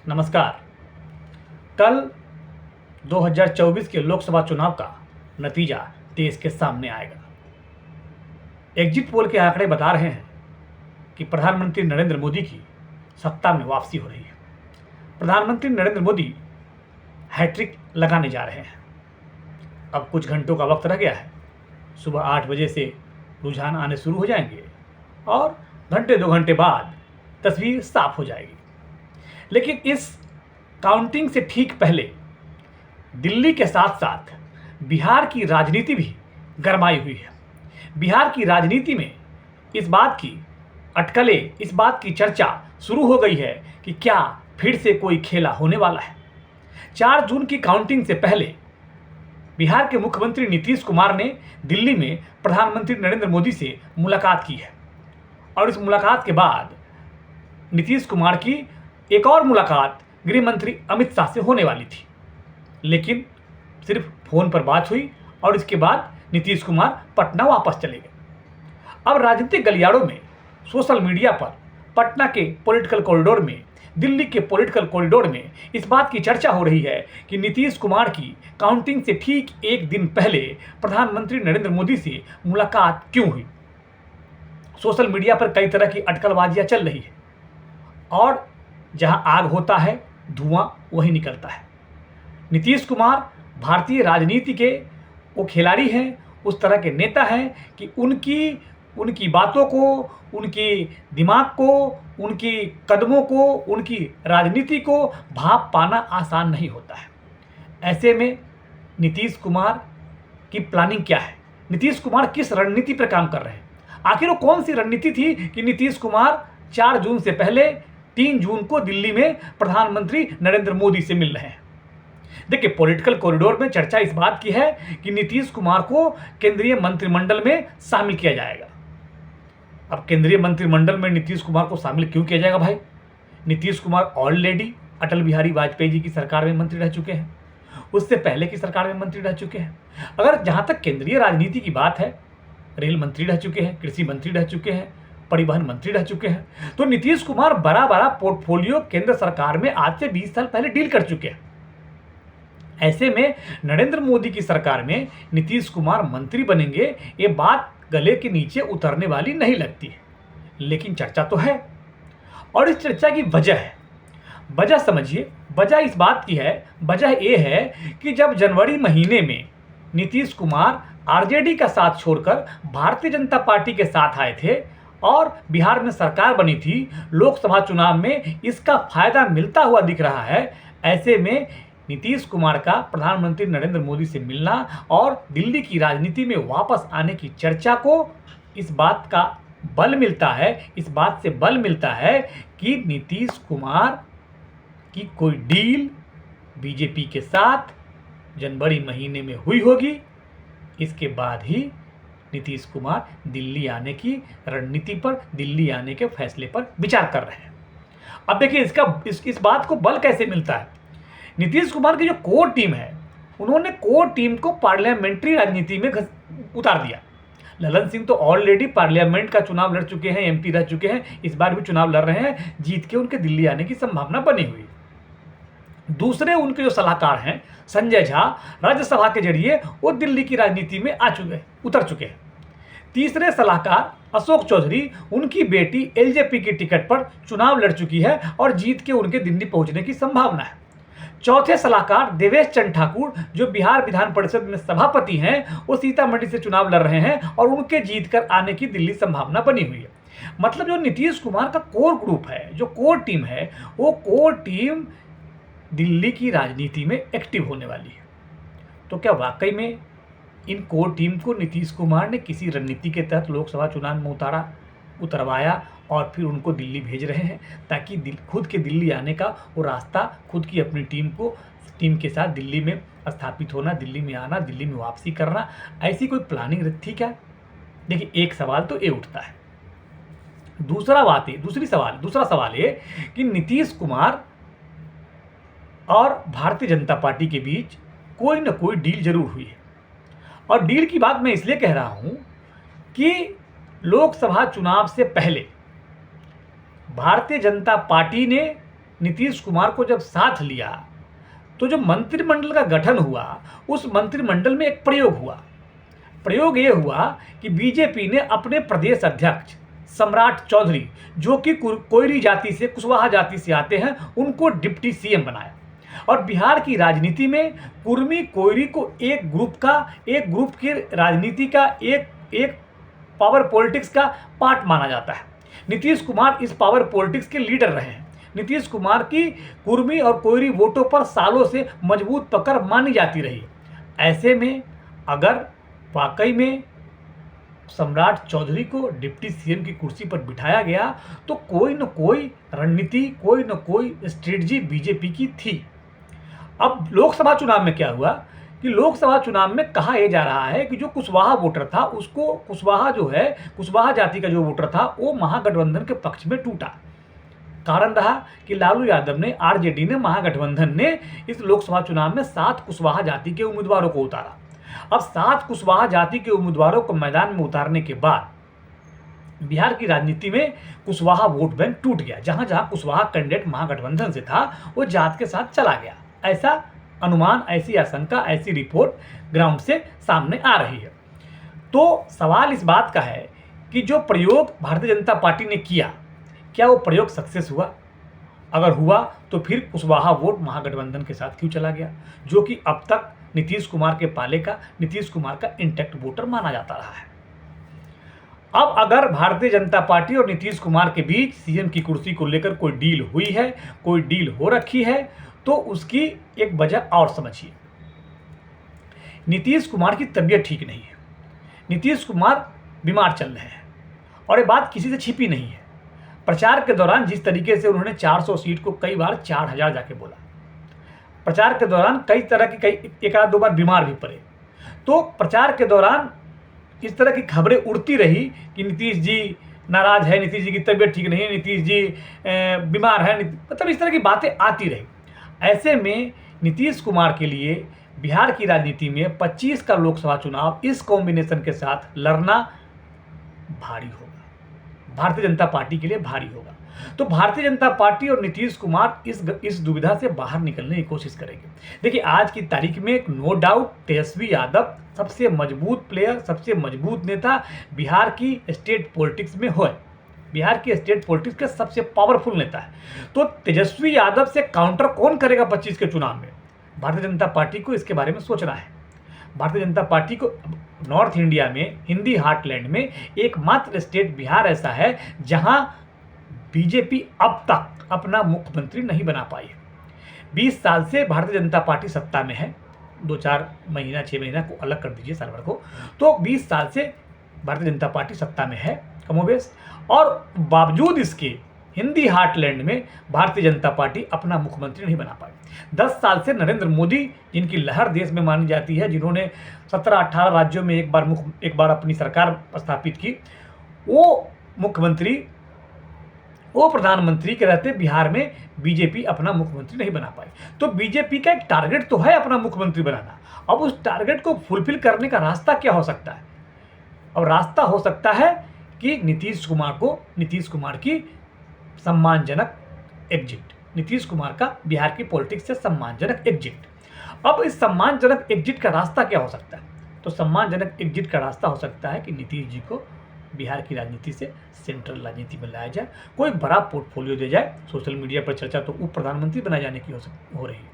नमस्कार। कल 2024 के लोकसभा चुनाव का नतीजा देश के सामने आएगा। एग्जिट पोल के आंकड़े बता रहे हैं कि प्रधानमंत्री नरेंद्र मोदी की सत्ता में वापसी हो रही है। प्रधानमंत्री नरेंद्र मोदी हैट्रिक लगाने जा रहे हैं। अब कुछ घंटों का वक्त रह गया है। सुबह 8 बजे से रुझान आने शुरू हो जाएंगे और घंटे 2 घंटे बाद तस्वीर साफ हो जाएगी। लेकिन इस काउंटिंग से ठीक पहले दिल्ली के साथ साथ बिहार की राजनीति भी गरमाई हुई है। बिहार की राजनीति में इस बात की अटकलें, इस बात की चर्चा शुरू हो गई है कि क्या फिर से कोई खेला होने वाला है। 4 जून की काउंटिंग से पहले बिहार के मुख्यमंत्री नीतीश कुमार ने दिल्ली में प्रधानमंत्री नरेंद्र मोदी से मुलाकात की है और इस मुलाकात के बाद नीतीश कुमार की एक और मुलाकात गृह मंत्री अमित शाह से होने वाली थी, लेकिन सिर्फ फोन पर बात हुई और इसके बाद नीतीश कुमार पटना वापस चले गए। अब राजनीतिक गलियारों में, सोशल मीडिया पर, पटना के पॉलिटिकल कॉरिडोर में, दिल्ली के पॉलिटिकल कॉरिडोर में इस बात की चर्चा हो रही है कि नीतीश कुमार की काउंटिंग से ठीक एक दिन पहले प्रधानमंत्री नरेंद्र मोदी से मुलाकात क्यों हुई। सोशल मीडिया पर कई तरह की अटकलबाजियां चल रही है और जहां आग होता है धुआं वहीं निकलता है। नीतीश कुमार भारतीय राजनीति के वो खिलाड़ी हैं, उस तरह के नेता हैं कि उनकी बातों को, उनकी दिमाग को, उनकी कदमों को, उनकी राजनीति को भाप पाना आसान नहीं होता है। ऐसे में नीतीश कुमार की प्लानिंग क्या है, नीतीश कुमार किस रणनीति पर काम कर रहे हैं, आखिर वो कौन सी रणनीति थी कि नीतीश कुमार 4 जून से पहले 3 जून को दिल्ली में प्रधानमंत्री नरेंद्र मोदी से मिल रहे हैं। देखिए, पॉलिटिकल कॉरिडोर में चर्चा इस बात की है कि नीतीश कुमार को केंद्रीय मंत्रिमंडल में शामिल किया जाएगा। अब केंद्रीय मंत्रिमंडल में नीतीश कुमार को शामिल क्यों किया जाएगा भाई? नीतीश कुमार ऑलरेडी अटल बिहारी वाजपेयी जी की सरकार में मंत्री रह चुके हैं, उससे पहले की सरकार में मंत्री रह चुके हैं। अगर जहां तक केंद्रीय राजनीति की बात है, रेल मंत्री रह चुके हैं, कृषि मंत्री रह चुके हैं, परिवहन मंत्री रह चुके हैं, तो नीतीश कुमार बड़ा बड़ा पोर्टफोलियो केंद्र सरकार में आज से 20 साल पहले डील कर चुके हैं। ऐसे में नरेंद्र मोदी की सरकार में नीतीश कुमार मंत्री बनेंगे, ये बात गले के नीचे उतरने वाली नहीं लगती है, लेकिन चर्चा तो है। और इस चर्चा की वजह है, वजह समझिए, वजह इस बात की है, वजह ये है कि जब जनवरी महीने में नीतीश कुमार आरजेडी का साथ छोड़कर भारतीय जनता पार्टी के साथ आए थे और बिहार में सरकार बनी थी, लोकसभा चुनाव में इसका फायदा मिलता हुआ दिख रहा है। ऐसे में नीतीश कुमार का प्रधानमंत्री नरेंद्र मोदी से मिलना और दिल्ली की राजनीति में वापस आने की चर्चा को इस बात का बल मिलता है, इस बात से बल मिलता है कि नीतीश कुमार की कोई डील बीजेपी के साथ जनवरी महीने में हुई होगी। इसके बाद ही नीतीश कुमार दिल्ली आने की रणनीति पर, दिल्ली आने के फैसले पर विचार कर रहे हैं। अब देखिए, इस बात को बल कैसे मिलता है। नीतीश कुमार की जो कोर टीम है, उन्होंने कोर टीम को पार्लियामेंट्री राजनीति में उतार दिया। ललन सिंह तो ऑलरेडी पार्लियामेंट का चुनाव लड़ चुके हैं, एमपी रह चुके हैं, इस बार भी चुनाव लड़ रहे हैं, जीत के उनके दिल्ली आने की संभावना बनी हुई। दूसरे उनके जो सलाहकार हैं संजय झा, राज्यसभा के जरिए वो दिल्ली की राजनीति में उतर चुके हैं। तीसरे सलाहकार अशोक चौधरी, उनकी बेटी एलजेपी की टिकट पर चुनाव लड़ चुकी है और जीत के उनके दिल्ली पहुंचने की संभावना है। चौथे सलाहकार देवेश चंद्र ठाकुर, जो बिहार विधान परिषद में सभापति हैं, वो सीतामढ़ी से चुनाव लड़ रहे हैं और उनके जीत कर आने की दिल्ली संभावना बनी हुई है। मतलब जो नीतीश कुमार का कोर ग्रुप है, जो कोर टीम है, वो कोर टीम दिल्ली की राजनीति में एक्टिव होने वाली है। तो क्या वाकई में इन कोर टीम को नीतीश कुमार ने किसी रणनीति के तहत लोकसभा चुनाव में उतरवाया और फिर उनको दिल्ली भेज रहे हैं ताकि खुद के दिल्ली आने का वो रास्ता, खुद की अपनी टीम के साथ दिल्ली में स्थापित होना, दिल्ली में आना, दिल्ली में वापसी करना, ऐसी कोई प्लानिंग थी क्या? देखिए, एक सवाल तो ये उठता है। दूसरा सवाल ये कि नीतीश कुमार और भारतीय जनता पार्टी के बीच कोई ना कोई डील जरूर हुई है। और डील की बात मैं इसलिए कह रहा हूं कि लोकसभा चुनाव से पहले भारतीय जनता पार्टी ने नीतीश कुमार को जब साथ लिया तो जो मंत्रिमंडल का गठन हुआ उस मंत्रिमंडल में एक प्रयोग हुआ। प्रयोग ये हुआ कि बीजेपी ने अपने प्रदेश अध्यक्ष सम्राट चौधरी, जो कि कोयरी जाति से, कुशवाहा जाति से आते हैं, उनको डिप्टी सीएम बनाया। और बिहार की राजनीति में कुर्मी कोयरी को एक ग्रुप की राजनीति का एक पावर पॉलिटिक्स का पार्ट माना जाता है। नीतीश कुमार इस पावर पॉलिटिक्स के लीडर रहे हैं। नीतीश कुमार की कुर्मी और कोयरी वोटों पर सालों से मजबूत पकड़ मानी जाती रही। ऐसे में अगर वाकई में सम्राट चौधरी को डिप्टी सीएम की कुर्सी पर बिठाया गया तो कोई न कोई रणनीति, कोई न कोई स्ट्रेटजी बीजेपी की थी। अब लोकसभा चुनाव में क्या हुआ कि लोकसभा चुनाव में कहा यह जा रहा है कि जो कुशवाहा वोटर था उसको, कुशवाहा जाति का जो वोटर था वो महागठबंधन के पक्ष में टूटा। कारण रहा कि लालू यादव ने, आरजेडी ने, महागठबंधन ने इस लोकसभा चुनाव में 7 कुशवाहा जाति के उम्मीदवारों को उतारा। अब 7 कुशवाहा जाति के उम्मीदवारों को मैदान में उतारने के बाद बिहार की राजनीति में कुशवाहा वोट बैंक टूट गया। जहां जहां कुशवाहा कैंडिडेट महागठबंधन से था वो जात के साथ चला गया। ऐसा अनुमान, ऐसी आशंका, ऐसी रिपोर्ट ग्राउंड से सामने आ रही है। तो सवाल इस बात का है कि जो प्रयोग भारतीय जनता पार्टी ने किया, क्या वो प्रयोग सक्सेस हुआ? अगर हुआ तो फिर कुशवाहा वोट महागठबंधन के साथ क्यों चला गया, जो कि अब तक नीतीश कुमार के पाले का, नीतीश कुमार का इंटैक्ट वोटर माना जाता रहा है। अब अगर भारतीय जनता पार्टी और नीतीश कुमार के बीच सीएम की कुर्सी को लेकर कोई डील हुई है, कोई डील हो रखी है, तो उसकी एक वजह और समझिए। नीतीश कुमार की तबीयत ठीक नहीं है। नीतीश कुमार बीमार चल रहे हैं और ये बात किसी से छिपी नहीं है। प्रचार के दौरान जिस तरीके से उन्होंने 400 सीट को कई बार 4000 जाके बोला, प्रचार के दौरान एक आध दो बार बीमार भी पड़े। तो प्रचार के दौरान इस तरह की खबरें उड़ती रही कि नीतीश जी नाराज है, नीतीश जी की तबीयत ठीक नहीं है, नीतीश जी बीमार है, मतलब इस तरह की बातें आती रही। ऐसे में नीतीश कुमार के लिए बिहार की राजनीति में 25 का लोकसभा चुनाव इस कॉम्बिनेशन के साथ लड़ना भारी होगा, भारतीय जनता पार्टी के लिए भारी होगा। तो भारतीय जनता पार्टी और नीतीश कुमार इस दुविधा से बाहर निकलने की कोशिश करेंगे। देखिए, आज की तारीख में एक नो डाउट तेजस्वी यादव सबसे मजबूत प्लेयर, सबसे मजबूत नेता बिहार की स्टेट पॉलिटिक्स में है। बिहार की स्टेट पॉलिटिक्स के सबसे पावरफुल नेता है। तो तेजस्वी यादव से काउंटर कौन करेगा 25 के चुनाव में? भारतीय जनता पार्टी को इसके बारे में सोचना है। भारतीय जनता पार्टी को नॉर्थ इंडिया में, हिंदी हार्टलैंड में एकमात्र स्टेट बिहार ऐसा है जहां बीजेपी अब तक अपना मुख्यमंत्री नहीं बना पाई है। 20 साल से भारतीय जनता पार्टी सत्ता में है, 2-4 महीना 6 महीना को अलग कर दीजिए साल भर को, तो 20 साल से भारतीय जनता पार्टी सत्ता में है कमोबेश, और बावजूद इसके हिंदी हार्टलैंड में भारतीय जनता पार्टी अपना मुख्यमंत्री नहीं बना पाई। 10 साल से नरेंद्र मोदी, जिनकी लहर देश में मानी जाती है, जिन्होंने 17-18 राज्यों में एक बार अपनी सरकार स्थापित की, वो प्रधानमंत्री के रहते बिहार में बीजेपी अपना मुख्यमंत्री नहीं बना पाई। तो बीजेपी का एक टारगेट तो है अपना मुख्यमंत्री बनाना। अब उस टारगेट को फुलफिल करने का रास्ता क्या हो सकता है? और रास्ता हो सकता है कि नीतीश कुमार की सम्मानजनक एग्जिट, नीतीश कुमार का बिहार की पॉलिटिक्स से सम्मानजनक एग्जिट। अब इस सम्मानजनक एग्जिट का रास्ता क्या हो सकता है? तो सम्मानजनक एग्जिट का रास्ता हो सकता है कि नीतीश जी को बिहार की राजनीति से सेंट्रल राजनीति में लाया जाए, कोई बड़ा पोर्टफोलियो दे जाए। सोशल मीडिया पर चर्चा तो उप प्रधानमंत्री बनाए जाने की हो रही है,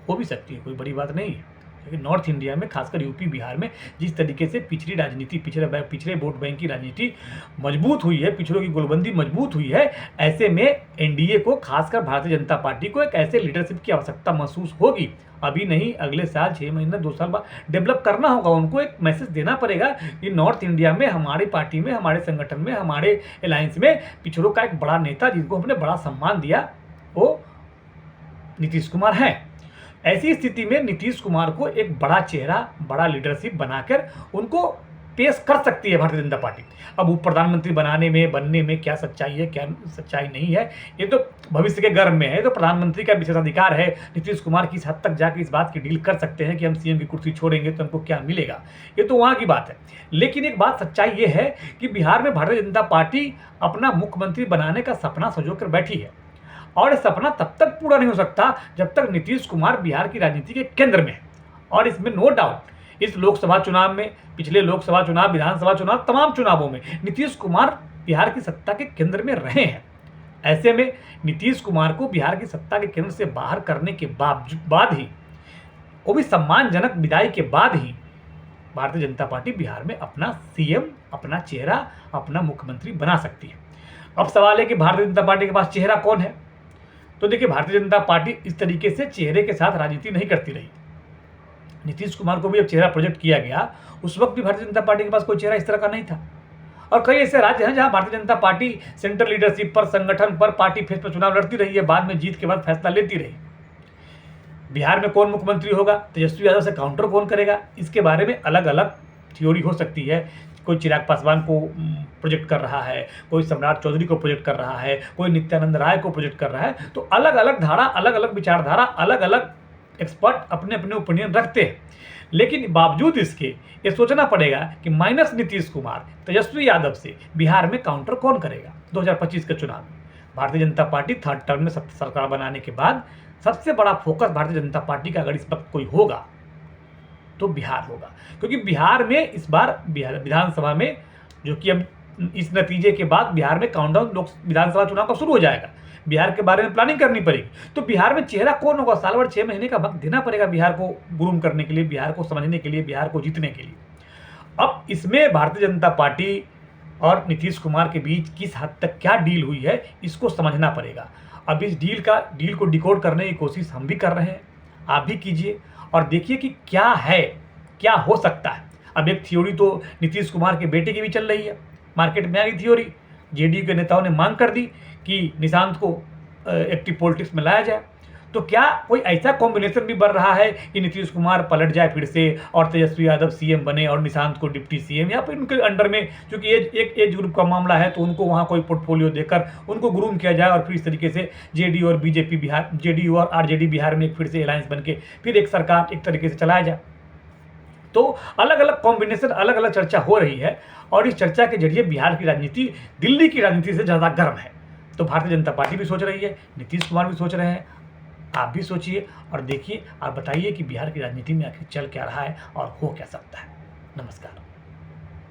हो भी सकती है, कोई बड़ी बात नहीं है। लेकिन नॉर्थ इंडिया में, खासकर यूपी बिहार में जिस तरीके से पिछड़ी राजनीति, पिछड़े वोट बैंक की राजनीति मजबूत हुई है, पिछड़ों की गोलबंदी मजबूत हुई है, ऐसे में एनडीए को, खासकर भारतीय जनता पार्टी को एक ऐसे लीडरशिप की आवश्यकता महसूस होगी। अभी नहीं, अगले साल, 6 महीने, 2 साल बाद डेवलप करना होगा। उनको एक मैसेज देना पड़ेगा कि नॉर्थ इंडिया में, हमारी पार्टी में, हमारे संगठन में, हमारे अलायंस में पिछड़ों का एक बड़ा नेता, जिनको हमने बड़ा सम्मान दिया, वो नीतीश कुमार हैं। ऐसी स्थिति में नीतीश कुमार को एक बड़ा चेहरा, बड़ा लीडरशिप बनाकर उनको पेश कर सकती है भारतीय जनता पार्टी। अब उप प्रधानमंत्री बनने में क्या सच्चाई है, क्या सच्चाई नहीं है, ये तो भविष्य के गर्भ में है। तो प्रधानमंत्री का विशेषाधिकार है। नीतीश कुमार किस हद तक जाकर इस बात की डील कर सकते हैं कि हम सीएम की कुर्सी छोड़ेंगे तो हमको क्या मिलेगा, ये तो वहाँ की बात है। लेकिन एक बात सच्चाई ये है कि बिहार में भारतीय जनता पार्टी अपना मुख्यमंत्री बनाने का सपना संजो कर बैठी है। और ये सपना तब तक पूरा नहीं हो सकता जब तक नीतीश कुमार बिहार की राजनीति के केंद्र में है। और इसमें नो डाउट इस लोकसभा चुनाव में, पिछले लोकसभा चुनाव, विधानसभा चुनाव, तमाम चुनावों में नीतीश कुमार बिहार की सत्ता के केंद्र में रहे हैं। ऐसे में नीतीश कुमार को बिहार की सत्ता के केंद्र से बाहर करने के बाद ही, वो भी सम्मानजनक विदाई के बाद ही, भारतीय जनता पार्टी बिहार में अपना सीएम, अपना चेहरा, अपना मुख्यमंत्री बना सकती है। अब सवाल है कि भारतीय जनता पार्टी के पास चेहरा कौन है। तो देखिए, भारतीय जनता पार्टी इस तरीके से चेहरे के साथ राजनीति नहीं करती रही। नीतीश कुमार को भी अब चेहरा प्रोजेक्ट किया गया, उस वक्त भी भारतीय जनता पार्टी के पास कोई चेहरा इस तरह का नहीं था। और कई ऐसे राज्य हैं जहां Bharatiya Janata party central leadership पर, संगठन पर, पार्टी फेस पर चुनाव लड़ती रही है, बाद में जीत के बाद फैसला लेती रही। बिहार में कौन मुख्यमंत्री होगा, तेजस्वी यादव से काउंटर कौन करेगा, इसके बारे में अलग अलग थ्योरी हो सकती है। कोई चिराग पासवान को प्रोजेक्ट कर रहा है, कोई सम्राट चौधरी को प्रोजेक्ट कर रहा है, कोई नित्यानंद राय को प्रोजेक्ट कर रहा है। तो अलग अलग धारा, अलग अलग विचारधारा, अलग अलग एक्सपर्ट अपने अपने ओपिनियन रखते हैं। लेकिन बावजूद इसके ये सोचना पड़ेगा कि माइनस नीतीश कुमार, तेजस्वी यादव से बिहार में काउंटर कौन करेगा। 2025 के चुनाव में Bharatiya Janata party third term में सरकार बनाने के बाद सबसे बड़ा फोकस भारतीय जनता पार्टी का अगर इस वक्त कोई होगा तो बिहार होगा। क्योंकि बिहार में इस बार विधानसभा में, जो कि अब इस नतीजे के बाद बिहार में काउंटडाउन विधानसभा चुनाव का शुरू हो जाएगा, बिहार के बारे में प्लानिंग करनी पड़ेगी। तो बिहार में चेहरा कौन होगा, साल भर 6 महीने का वक्त देना पड़ेगा बिहार को ग्रूम करने के लिए, बिहार को समझने के लिए, बिहार को जीतने के लिए। अब इसमें भारतीय जनता पार्टी और नीतीश कुमार के बीच किस हद तक क्या डील हुई है, इसको समझना पड़ेगा। अब इस डील को डिकोड करने की कोशिश हम भी कर रहे हैं, आप भी कीजिए और देखिए कि क्या है, क्या हो सकता है। अब एक थ्योरी तो नीतीश कुमार के बेटे की भी चल रही है, मार्केट में आ गई थ्योरी। जेडीयू के नेताओं ने मांग कर दी कि निशांत को एक्टिव पॉलिटिक्स में लाया जाए। तो क्या कोई ऐसा कॉम्बिनेशन भी बन रहा है कि नीतीश कुमार पलट जाए फिर से और तेजस्वी यादव सीएम बने और निशांत को डिप्टी सीएम, या फिर उनके अंडर में, क्योंकि एक एज ग्रुप का मामला है तो उनको वहाँ कोई पोर्टफोलियो देकर उनको ग्रूम किया जाए और फिर इस तरीके से जेडीयू और बीजेपी बिहार, जेडीयू और आरजेडी बिहार में फिर से अलायंस बन के फिर एक सरकार एक तरीके से चलाया जाए। तो अलग अलग कॉम्बिनेशन, अलग अलग चर्चा हो रही है और इस चर्चा के जरिए बिहार की राजनीति दिल्ली की राजनीति से ज़्यादा गर्म है। तो भारतीय जनता पार्टी भी सोच रही है, नीतीश कुमार भी सोच रहे हैं, आप भी सोचिए और देखिए और बताइए कि बिहार की राजनीति में आखिर चल क्या रहा है और हो क्या सकता है। नमस्कार।